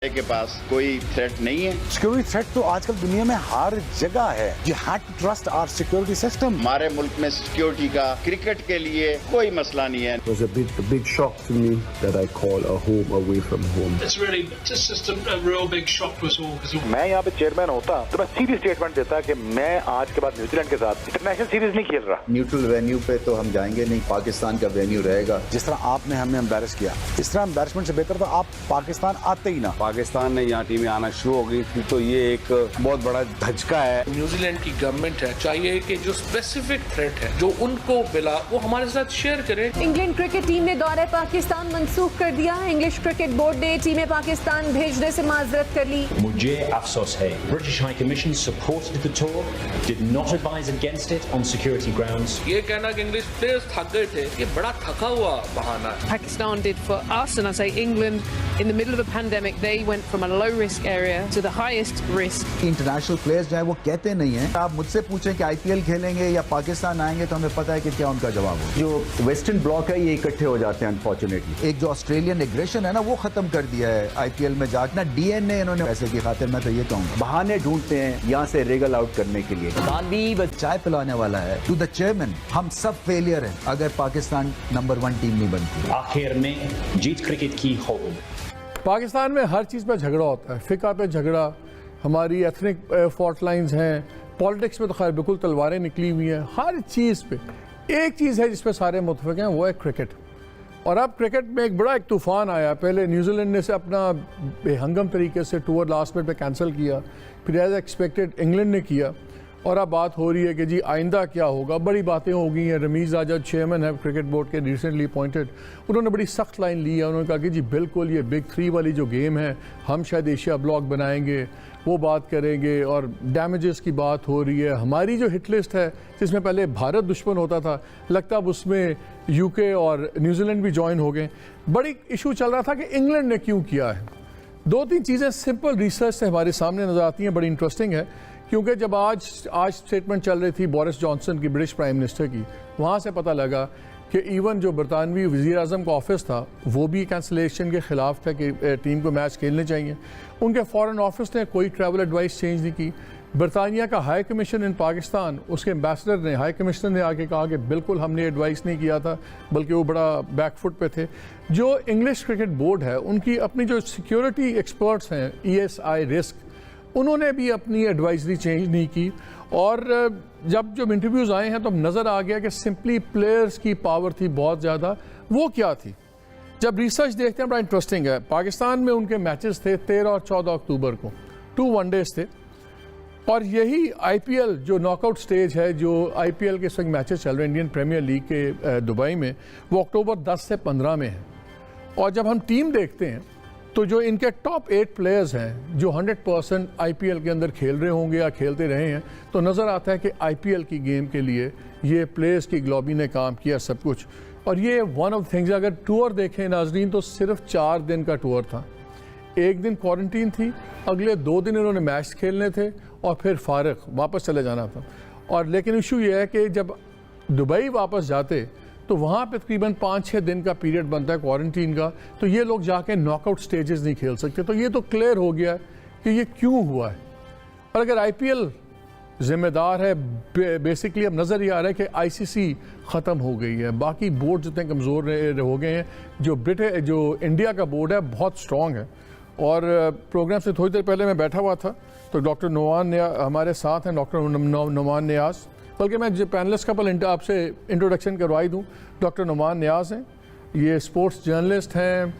के पास कोई थ्रेट नहीं है। सिक्योरिटी थ्रेट तो आजकल दुनिया में हर जगह है। You have to trust our security system. हमारे मुल्क में सिक्योरिटी का क्रिकेट के लिए कोई मसला नहीं है। It was a big shock to me that I call a home away from home. It's really just a real big shock to us all. मैं यहाँ पे चेयरमैन होता तो मैं सीधी स्टेटमेंट देता कि मैं आज के बाद न्यूजीलैंड के साथ इंटरनेशनल सीरीज नहीं खेल रहा। न्यूट्रल वेन्यू पे तो हम जाएंगे नहीं, पाकिस्तान का वेन्यू रहेगा। जिस तरह आपने हमें एम्बैरस किया, इस तरह एम्बैरसमेंट से बेहतर तो आप पाकिस्तान आते ही ना। पाकिस्तान ने यहाँ टीमें आना शुरू हो गई थी तो ये एक बहुत बड़ा धचका है। न्यूजीलैंड की गवर्नमेंट है चाहिए कि जो स्पेसिफिक थ्रेट है जो उनको मिला वो हमारे साथ शेयर करें। इंग्लैंड क्रिकेट टीम ने दौरे पाकिस्तान मंसूख कर दिया। इंग्लिश क्रिकेट बोर्ड ने टीमें पाकिस्तान भेजने से माजरत कर ली। मुझे अफसोस है, British high commission supported the tour, did not advise against it on security grounds. ये कहना कि इंग्लिश प्लेयर्स थक गए थे, ये बड़ा थका हुआ बहाना है। Pakistan did for us, and I say England, in the middle of a pandemic, they went from a low risk area to the highest risk. International players जो है वो कहते नहीं है। आप मुझसे पूछें कि आईपीएल खेलेंगे या पाकिस्तान आएंगे तो हमें पता है कि क्या उनका जवाब हो। जो वेस्टर्न ब्लॉक है ये इकट्ठे हो जाते हैं अनफॉर्चुनेटली। एक जो ऑस्ट्रेलियन एग्रेशन है ना वो खत्म कर दिया है आईपीएल में जाकर। डीएनए इन्होंने पैसे की खातिर, मैं तो ये कहूँगा बहाने ढूंढते हैं यहाँ से रेगल आउट करने के लिए। गांधी बस चाय पिलाने वाला है। टू द चेयरमैन, हम सब फेलियर हैं अगर पाकिस्तान नंबर 1 टीम नहीं बनती। आखिर में जीत क्रिकेट की हो। पाकिस्तान में हर चीज़ पे झगड़ा होता है, फ़िक़ा पे झगड़ा, हमारी एथनिक फॉल्ट लाइन्स हैं, पॉलिटिक्स में तो खैर बिल्कुल तलवारें निकली हुई हैं। हर चीज़ पे एक चीज़ है जिस पे सारे मुतफ़िक़ हैं, वो है क्रिकेट। और अब क्रिकेट में एक बड़ा तूफ़ान आया। पहले न्यूजीलैंड ने से अपना बेहंगम तरीके से टूर लास्ट मिनट पे कैंसिल किया, फिर एज एक्सपेक्टेड इंग्लैंड ने किया, और अब बात हो रही है कि जी आइंदा क्या होगा। बड़ी बातें हो गई हैं। रमीज़ आजाद चेयरमैन है क्रिकेट बोर्ड के, रिसेंटली अपॉइंटेड, उन्होंने बड़ी सख्त लाइन ली है। उन्होंने कहा कि जी बिल्कुल ये बिग 3 वाली जो गेम है हम शायद एशिया ब्लॉक बनाएंगे, वो बात करेंगे। और डैमेजेस की बात हो रही है। हमारी जो हिट लिस्ट है जिसमें पहले भारत दुश्मन होता था, लगता अब उसमें यूके और न्यूजीलैंड भी ज्वाइन हो गए। बड़ी इशू चल रहा था कि इंग्लैंड ने क्यों किया है। 2-3 चीज़ें सिंपल रिसर्च से हमारे सामने नज़र आती हैं, बड़ी इंटरेस्टिंग है। क्योंकि जब आज स्टेटमेंट चल रही थी बोरिस जॉनसन की, ब्रिटिश प्राइम मिनिस्टर की, वहाँ से पता लगा कि इवन जो बरतानवी वज़ीर आज़म का ऑफिस था वो भी कैंसलेशन के ख़िलाफ़ था कि टीम को मैच खेलने चाहिए। उनके फॉरेन ऑफिस ने कोई ट्रैवल एडवाइस चेंज नहीं की। बरतानिया का हाई कमीशन इन पाकिस्तान, उसके एम्बेसडर ने, हाई कमिश्नर ने आके कहा कि बिल्कुल हमने एडवाइस नहीं किया था, बल्कि वो बड़ा बैकफुट पे थे। जो इंग्लिश क्रिकेट बोर्ड है उनकी अपनी जो सिक्योरिटी एक्सपर्ट्स हैं, ESI रिस्क, उन्होंने भी अपनी एडवाइजरी चेंज नहीं की। और जब इंटरव्यूज़ आए हैं तो नज़र आ गया कि सिंपली प्लेयर्स की पावर थी बहुत ज़्यादा। वो क्या थी, जब रिसर्च देखते हैं बड़ा इंटरेस्टिंग है। पाकिस्तान में उनके मैचेस थे 13 और 14 अक्टूबर को, 2 वनडेज थे। और यही IPL जो नॉकआउट स्टेज है, जो IPL के इस वक्त मैचेस चल रहे हैं इंडियन प्रीमियर लीग के दुबई में, वो अक्टूबर 10 से 15 में है। और जब हम टीम देखते हैं तो जो इनके टॉप 8 प्लेयर्स हैं जो 100% IPL के अंदर खेल रहे होंगे या खेलते रहे हैं, तो नज़र आता है कि IPL की गेम के लिए ये प्लेयर्स की ग्लोबी ने काम किया सब कुछ। और ये वन ऑफ थिंग्स, अगर टूर देखें नाजरीन तो सिर्फ 4 दिन का टूर था। 1 दिन क्वारंटीन थी, अगले 2 दिन इन्होंने मैच खेलने थे और फिर फारिग वापस चले जाना था। और लेकिन इशू ये है कि जब दुबई वापस जाते तो वहाँ पे तकरीबन 5-6 दिन का पीरियड बनता है क्वारंटीन का, तो ये लोग जाके नॉकआउट स्टेजेस नहीं खेल सकते। तो ये तो क्लियर हो गया कि ये क्यों हुआ है। और अगर IPL जिम्मेदार है, बेसिकली अब नज़र ये आ रहा है कि ICC ख़त्म हो गई है, बाकी बोर्ड जितने कमज़ोर हो गए हैं। जो इंडिया का बोर्ड है बहुत स्ट्रॉन्ग है। और प्रोग्राम से थोड़ी देर पहले मैं बैठा हुआ था तो डॉक्टर नुमान हमारे साथ हैं, डॉक्टर नुमान नियाज़, बल्कि मैं जो पैनलिस्ट का आपसे इंट्रोडक्शन करवाई दूँ। डॉक्टर नुमान नियाज़ हैं, ये स्पोर्ट्स जर्नलिस्ट हैं,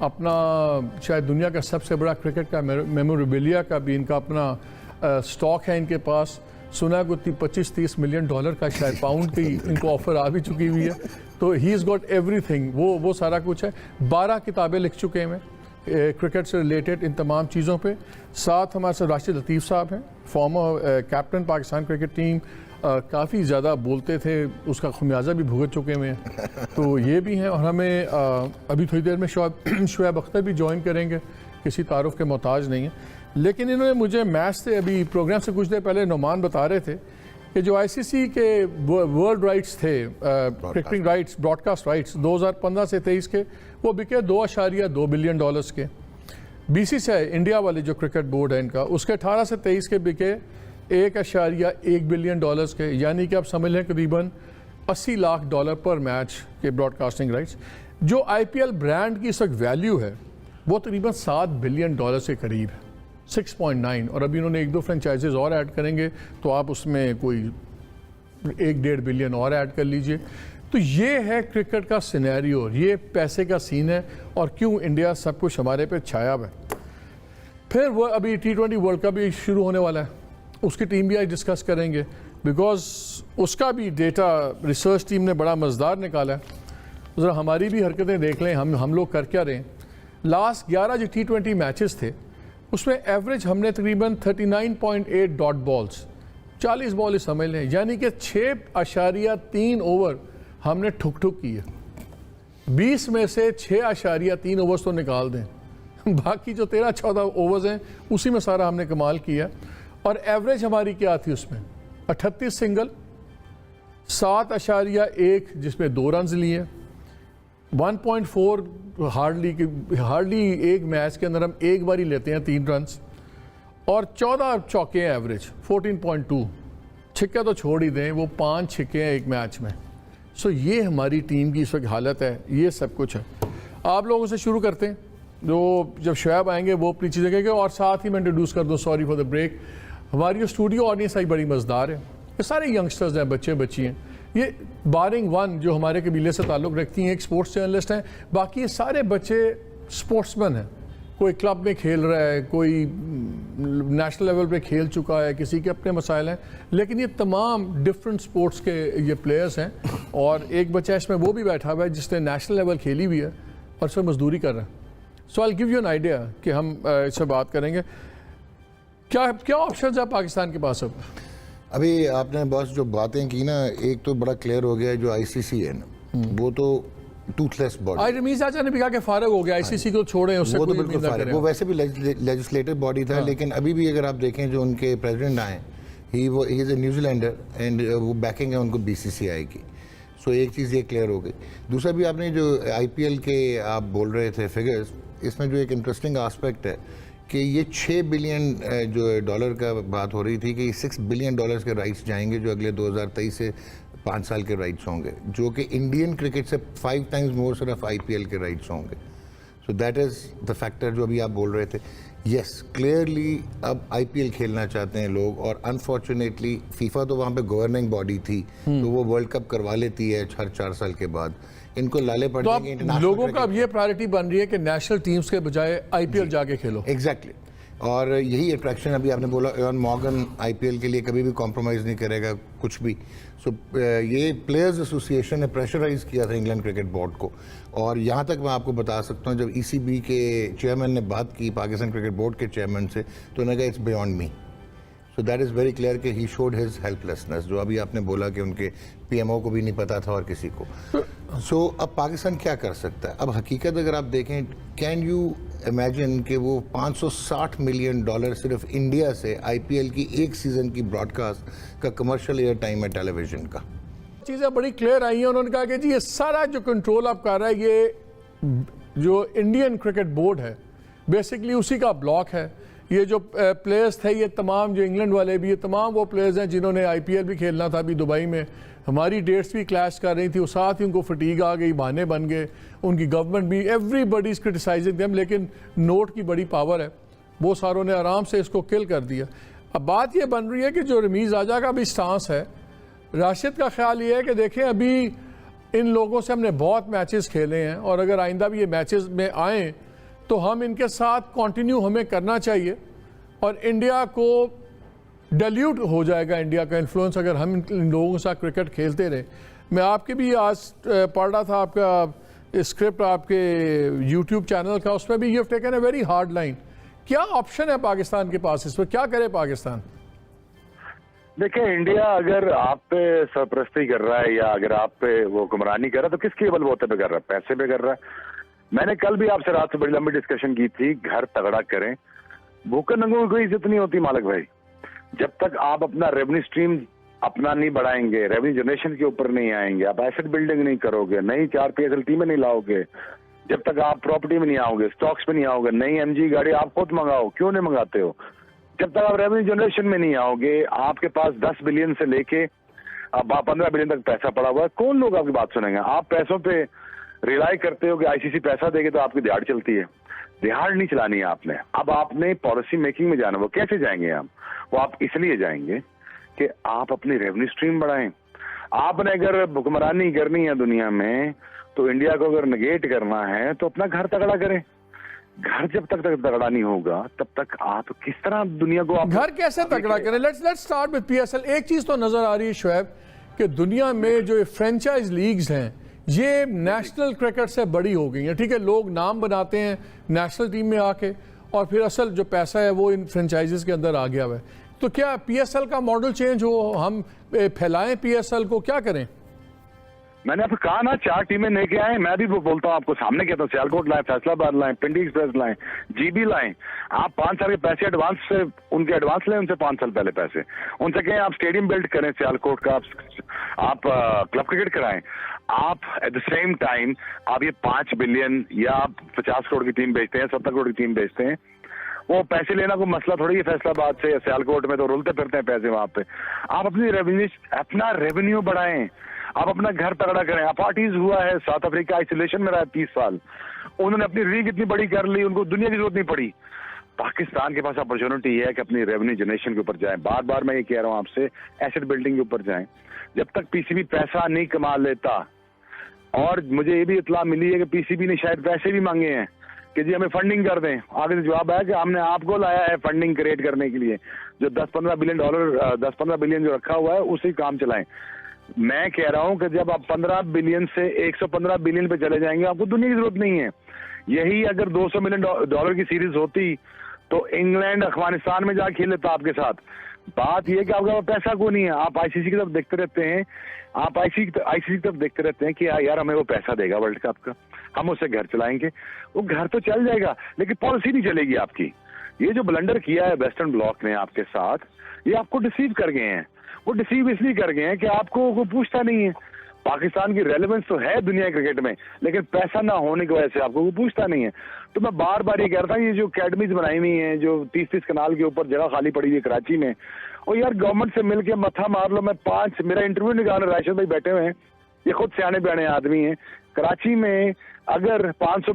अपना शायद दुनिया का सबसे बड़ा क्रिकेट का मेमोरेबिलिया का भी इनका अपना स्टॉक है इनके पास। सुना को 25-30 मिलियन डॉलर का शायद पाउंड की इनको ऑफ़र आ भी चुकी हुई है। तो ही इज़ गॉट एवरीथिंग, वो सारा कुछ है। 12 किताबें लिख चुके हैं क्रिकेट से रिलेटेड इन तमाम चीज़ों पे। साथ हमारे साथ राशिद लतीफ़ साहब हैं, former captain Pakistan cricket team, काफ़ी ज़्यादा बोलते थे, उसका खमियाजा भी भुगत चुके हुए हैं। तो ये भी हैं। और हमें अभी थोड़ी देर में शुएब अख्तर भी ज्वाइन करेंगे, किसी तारुफ के मोहताज नहीं है। लेकिन इन्होंने मुझे मैच से, अभी प्रोग्राम से कुछ देर पहले नुमान बता रहे थे कि जो ICC के वर्ल्ड राइट्स थे, क्रिकेटिंग राइट्स, ब्रॉडकास्ट राइट्स 2015 से 23 के, वो बिके $2.2 बिलियन के। बीसीसीआई इंडिया वाले जो क्रिकेट बोर्ड है इनका, उसके 18 से 23 के बिके 1.1 बिलियन डॉलर्स के, यानी कि आप समझ लें करीबन $80 लाख पर मैच के ब्रॉडकास्टिंग राइट्स। जो आईपीएल ब्रांड की इस वक्त वैल्यू है वो तकरीबन $7 बिलियन के करीब है, 6.9, और अभी उन्होंने 1-2 फ्रेंचाइजेज और ऐड करेंगे तो आप उसमें कोई 1-1.5 बिलियन और ऐड कर लीजिए। तो ये है क्रिकेट का सिनेरियो, ये पैसे का सीन है और क्यों इंडिया सब कुछ हमारे पे छाया हुआ है। फिर वो अभी T20 वर्ल्ड कप भी शुरू होने वाला है, उसकी टीम भी आज डिस्कस करेंगे, बिकॉज उसका भी डेटा रिसर्च टीम ने बड़ा मज़ेदार निकाला है। ज़रा हमारी भी हरकतें देख लें, हम लोग कर क्या रहे हैं। लास्ट 11 जो T20 मैचेस थे उसमें एवरेज हमने तकरीबन 39.8 डॉट बॉल्स, 40 बॉल समझ लें, यानी कि 6.3 ओवर हमने ठुक की है। 20 में से 6.3 ओवर्स तो निकाल दें, बाकी जो 13-14 ओवर्स हैं उसी में सारा हमने कमाल किया। और एवरेज हमारी क्या थी उसमें, 38 सिंगल, 7.1 जिसमें 2 रन लिए, 1.4 हार्डली एक मैच के अंदर हम एक बार ही लेते हैं 3 रन, और 14 चौके हैं एवरेज, 14.2। छिक्का तो छोड़ ही दें, वो 5 छिक्के हैं एक मैच में। सो ये हमारी टीम की इस वक्त हालत है, ये सब कुछ है। आप लोगों से शुरू करते हैं, जो जब शोएब आएंगे वो अपनी चीज़ें कहेंगे, और साथ ही मैं इंट्रोड्यूस कर दूँ, सॉरी फॉर द ब्रेक, हमारी जो स्टूडियो ऑडियंस आई बड़ी मज़ेदार है, ये सारे यंगस्टर्स हैं, बच्चे बच्ची हैं। ये बारिंग वन जो हमारे कबीले से ताल्लुक़ रखती हैं, एक स्पोर्ट्स जर्नलिस्ट हैं, बाकी ये सारे बच्चे स्पोर्ट्समैन हैं। कोई क्लब में खेल रहा है, कोई नेशनल लेवल पे खेल चुका है, किसी के अपने मसाइल हैं, लेकिन ये तमाम डिफरेंट स्पोर्ट्स के ये प्लेयर्स हैं। और एक बच्चा इसमें वो भी बैठा हुआ है जिसने नेशनल लेवल खेली हुई है और इसमें मजदूरी कर रहा है। So I give you an idea कि हम इससे बात करेंगे। क्या क्या ऑप्शन है पाकिस्तान के पास अब? अभी आपने बस जो बातें की ना, एक तो बड़ा क्लियर हो गया है, जो आईसीसी है ना, वो तो टूथलेस बॉडी। आज रमीज चाचा ने भी कहा कि फारग हो गया, आईसीसी को छोड़े, उससे वो तो कोई बिल्कुल फारग, वो वैसे भी लेजिस्लेटिव बॉडी था। लेकिन अभी भी अगर आप देखें जो उनके प्रेसिडेंट आए, he is a New Zealander and वो बैकिंग है उनको बीसीसीआई की। सो एक चीज़ ये क्लियर हो गई। दूसरा भी आपने जो आईपीएल के आप बोल रहे थे फिगर्स, इसमें जो एक इंटरेस्टिंग आस्पेक्ट है कि ये 6 बिलियन जो डॉलर का बात हो रही थी कि 6 बिलियन डॉलर्स के राइट्स जाएंगे जो अगले 2023 से 5 साल के राइट्स होंगे, जो कि इंडियन क्रिकेट से 5 टाइम्स मोर सिर्फ आईपीएल के राइट्स होंगे। So that is the factor जो अभी आप बोल रहे थे। यस, क्लियरली अब आईपीएल खेलना चाहते हैं लोग, और अनफॉर्चुनेटली फीफा तो वहाँ पे गवर्निंग बॉडी थी, तो वो वर्ल्ड कप करवा लेती है हर 4 साल के बाद। इनको लाले पड़ जाएंगे इंटरनेशनल। लोगों का अब ये प्रायोरिटी बन रही है कि नेशनल टीम्स के बजाय आईपीएल जाके खेलो। एग्जैक्टली, और यही अट्रैक्शन अभी आपने बोला, एवन मॉर्गन आईपीएल के लिए कभी भी कॉम्प्रोमाइज़ नहीं करेगा कुछ भी। सो ये प्लेयर्स एसोसिएशन ने प्रेशराइज किया था इंग्लैंड क्रिकेट बोर्ड को, और यहाँ तक मैं आपको बता सकता हूँ जब ईसीबी के चेयरमैन ने बात की पाकिस्तान क्रिकेट बोर्ड के चेयरमैन से, तो उन्होंने कहा it's beyond me. So that is very clear कि ही शोड हिज हेल्पलेसनेस, जो अभी आपने बोला कि उनके पीएमओ को भी नहीं पता था और किसी को। सो अब पाकिस्तान क्या कर सकता है? अब हकीकत अगर आप देखें, कैन यू इमेजिन कि वो $560 मिलियन सिर्फ इंडिया से आईपीएल की एक सीज़न की ब्रॉडकास्ट का कमर्शियल एयर टाइम है टेलीविज़न का। चीज़ें बड़ी क्लियर आई हैं। उन्होंने कहा कि जी ये सारा जो कंट्रोल आप कर रहा है, ये जो इंडियन क्रिकेट बोर्ड है बेसिकली उसी का ब्लॉक है। ये जो प्लेयर्स थे, ये तमाम जो इंग्लैंड वाले भी, ये तमाम वो प्लेयर्स हैं जिन्होंने आईपीएल भी खेलना था अभी दुबई में। हमारी डेट्स भी क्लैश कर रही थी, वो साथ ही उनको फटीग आ गई, बहाने बन गए। उनकी गवर्नमेंट भी, एवरीबडी इज़ क्रिटिसाइजिंग देम, लेकिन नोट की बड़ी पावर है, वो सारों ने आराम से इसको किल कर दिया। अब बात ये बन रही है कि जो रमीज़ आजा का भी स्टांस है, राशिद का ख्याल ये है कि देखें अभी इन लोगों से हमने बहुत मैचेस खेले हैं, और अगर आइंदा भी ये मैचेस में आएँ तो हम इनके साथ कंटिन्यू हमें करना चाहिए, और इंडिया को डाइल्यूट हो जाएगा इंडिया का इन्फ्लुएंस अगर हम इन लोगों के साथ क्रिकेट खेलते रहे। मैं आपके भी आज पढ़ रहा था आपका स्क्रिप्ट आपके यूट्यूब चैनल का, उसमें भी you have taken a very hard line. क्या ऑप्शन है पाकिस्तान के पास इस पर, क्या करे पाकिस्तान? देखिए, इंडिया अगर आप पे सरपरस्ती कर रहा है या अगर आप पे वो हुक्मरानी कर रहा है तो किसके बलबूते पे कर रहा है? पैसे पे कर रहा है। मैंने कल भी आपसे रात से बड़ी लंबी डिस्कशन की थी, घर तगड़ा करें, भूखे नंगों की कोई इज्जत नहीं होती मालिक भाई। जब तक आप अपना रेवेन्यू स्ट्रीम अपना नहीं बढ़ाएंगे, रेवेन्यू जनरेशन के ऊपर नहीं आएंगे, आप एसेट बिल्डिंग नहीं करोगे, नई 4 PSL टीमें नहीं लाओगे, जब तक आप प्रॉपर्टी में नहीं आओगे, स्टॉक्स में नहीं आओगे, नई एमजी गाड़ी आप खुद मंगाओ, क्यों नहीं मंगाते हो? जब तक आप रेवेन्यू जनरेशन में नहीं आओगे, आपके पास 10 बिलियन से लेके अब 15 बिलियन तक पैसा पड़ा हुआ है, कौन लोग आपकी बात सुनेंगे? आप पैसों पे रिलाई करते हो कि आईसीसी पैसा देगी तो आपकी दिहाड़ चलती है। दिहाड़ नहीं चलानी है आपने। अब आपने पॉलिसी मेकिंग में जाना। वो कैसे जाएंगे आप? वो आप इसलिए जाएंगे कि आप अपनी रेवेन्यू स्ट्रीम बढ़ाएं। आपने अगर हुक्मरानी करनी है दुनिया में, तो इंडिया को अगर नेगेट करना है तो अपना घर तगड़ा करें। घर जब तक तगड़ा नहीं होगा तब तक आप किस तरह दुनिया को घर कैसे तगड़ा करें? Let's start with PSL. एक चीज तो नजर आ रही है शोएब कि दुनिया में जो फ्रेंचाइज लीग्स हैं ये नेशनल क्रिकेट से बड़ी हो गई हैं। ठीक है, लोग नाम बनाते हैं नेशनल टीम में आके और फिर असल जो पैसा है वो इन फ्रेंचाइजेस के अंदर आ गया हुआ है। तो क्या पीएसएल का मॉडल चेंज हो, हम फैलाएं पीएसएल को, क्या करें? मैंने आपको कहा ना 4 टीमें लेके आए। मैं भी बोलता हूँ आपको, सामने कहता हूँ, सियालकोट लाएं, फैसलाबाद लाएं, पिंडी एक्सप्रेस लाएं, जीबी लाएं। आप 5 साल के पैसे एडवांस से उनके एडवांस लें, उनसे 5 साल पहले पैसे उनसे कहें आप स्टेडियम बिल्ड करें सियालकोट का, आप क्लब क्रिकेट कराएं। आप एट द सेम टाइम आप ये 5 बिलियन या आप 50 करोड़ की टीम बेचते हैं, 70 करोड़ की टीम बेचते हैं, वो पैसे लेना कोई मसला थोड़ी है फैसलाबाद से या सियालकोट में, तो रुलते फिरते हैं पैसे वहां पे। आप अपना रेवेन्यू बढ़ाएं, आप अपना घर तगड़ा करें। अपार्टीज हुआ है, साउथ अफ्रीका आइसोलेशन में रहा 30 साल, उन्होंने अपनी लीग इतनी बड़ी कर ली, उनको दुनिया की जरूरत नहीं पड़ी। पाकिस्तान के पास अपॉर्चुनिटी है कि अपनी रेवेन्यू जनरेशन के ऊपर जाएं। बार बार मैं ये कह रहा हूं आपसे, एसेट बिल्डिंग के ऊपर जाएं। जब तक पीसीबी पैसा नहीं कमा लेता, और मुझे ये भी इतला मिली है कि पीसीबी ने शायद पैसे भी मांगे हैं कि जी हमें फंडिंग कर दें। आगे से जवाब आया कि हमने आपको लाया है फंडिंग क्रिएट करने के लिए, जो 10-15 बिलियन डॉलर 10-15 बिलियन जो रखा हुआ है उसी काम चलाएं। मैं कह रहा हूं कि जब आप 15 बिलियन से 115 बिलियन पे चले जाएंगे, आपको दुनिया की जरूरत नहीं है। यही अगर 200 मिलियन डॉलर की सीरीज होती तो इंग्लैंड अफगानिस्तान में जाके खेल लेता आपके साथ। बात यह कि आपका पैसा क्यों नहीं है? आप आईसीसी की तरफ देखते रहते हैं, आप आईसीसी की तरफ देखते रहते हैं कि यार हमें वो पैसा देगा वर्ल्ड कप का, हम उससे घर चलाएंगे। वो घर तो चल जाएगा लेकिन पॉलिसी नहीं चलेगी आपकी। ये जो ब्लंडर किया है वेस्टर्न ब्लॉक ने आपके साथ, ये आपको डिसीव कर गए हैं। वो डिसीव इसलिए कर गए हैं कि आपको कोई पूछता नहीं है। पाकिस्तान की रेलेवेंस तो है दुनिया क्रिकेट में, लेकिन पैसा ना होने की वजह से आपको कोई पूछता नहीं है। तो मैं बार बार ये कह रहा था, ये जो अकेडमीज बनाई हुई हैं, जो 30-30 कनाल के ऊपर जगह खाली पड़ी हुई है कराची में, और यार गवर्नमेंट से मिलके मथा मार लो। मैं 5 मेरा इंटरव्यू निकाल, राशिद भाई बैठे हुए हैं, ये खुद सियाने बयाने आदमी हैं। कराची में अगर 500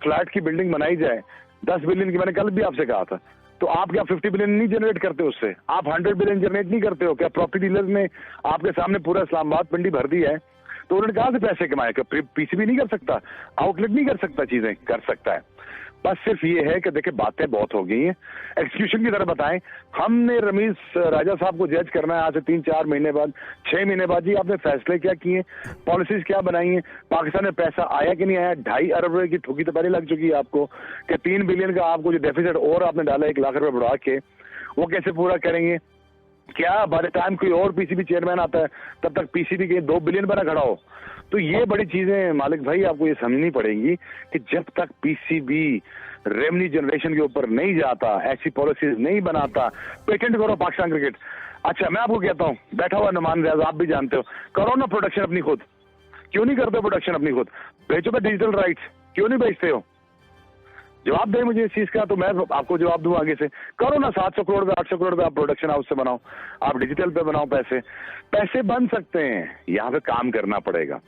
फ्लैट की बिल्डिंग बनाई जाए 10 बिलियन की, मैंने कल भी आपसे कहा था, तो आप क्या 50 बिलियन नहीं जनरेट करते उससे? आप 100 बिलियन जनरेट नहीं करते हो क्या? प्रॉपर्टी डीलर्स ने आपके सामने पूरा इस्लामाबाद पिंडी भर दी है, तो उन्होंने कहा से पैसे कमाए? पीसीबी नहीं कर सकता, आउटलेट नहीं कर सकता, चीजें कर सकता है। बस सिर्फ ये है कि देखिए बातें बहुत हो गई हैं, एक्सक्यूशन की तरह बताएं। हमने रमीज राजा साहब को जज करना है आज से 3-4 महीने बाद, 6 महीने बाद। जी आपने फैसले क्या किए, पॉलिसीज क्या बनाई हैं, पाकिस्तान में पैसा आया कि नहीं आया? 2.5 अरब रुपए की ठोकी तो पहले लग चुकी है आपको कि 3 बिलियन का आपको जो डेफिसिट और आपने डाला 1 लाख रुपए बढ़ा के, वो कैसे पूरा करेंगे? क्या बाय द टाइम कोई और पीसीबी चेयरमैन आता है तब तक पीसीबी के 2 बिलियन बना खड़ा हो? तो ये बड़ी चीजें मालिक भाई आपको ये समझनी पड़ेगी कि जब तक पीसीबी रेवेन्यू जनरेशन के ऊपर नहीं जाता, ऐसी पॉलिसीज नहीं बनाता, पेटेंट करो पाकिस्तान क्रिकेट। अच्छा मैं आपको कहता हूँ, बैठा हुआ नुमान रियाज, आप भी जानते हो, करो ना प्रोडक्शन अपनी खुद। क्यों नहीं करते प्रोडक्शन अपनी खुद? बेचो पे डिजिटल राइट्स, क्यों नहीं बेचते हो? जवाब दे मुझे इस चीज का, तो मैं आपको जवाब दूं आगे से। करो ना 700 करोड़ पे 800 करोड़ पे आप प्रोडक्शन हाउस से बनाओ, आप डिजिटल पे बनाओ। पैसे बन सकते हैं, यहाँ पे काम करना पड़ेगा।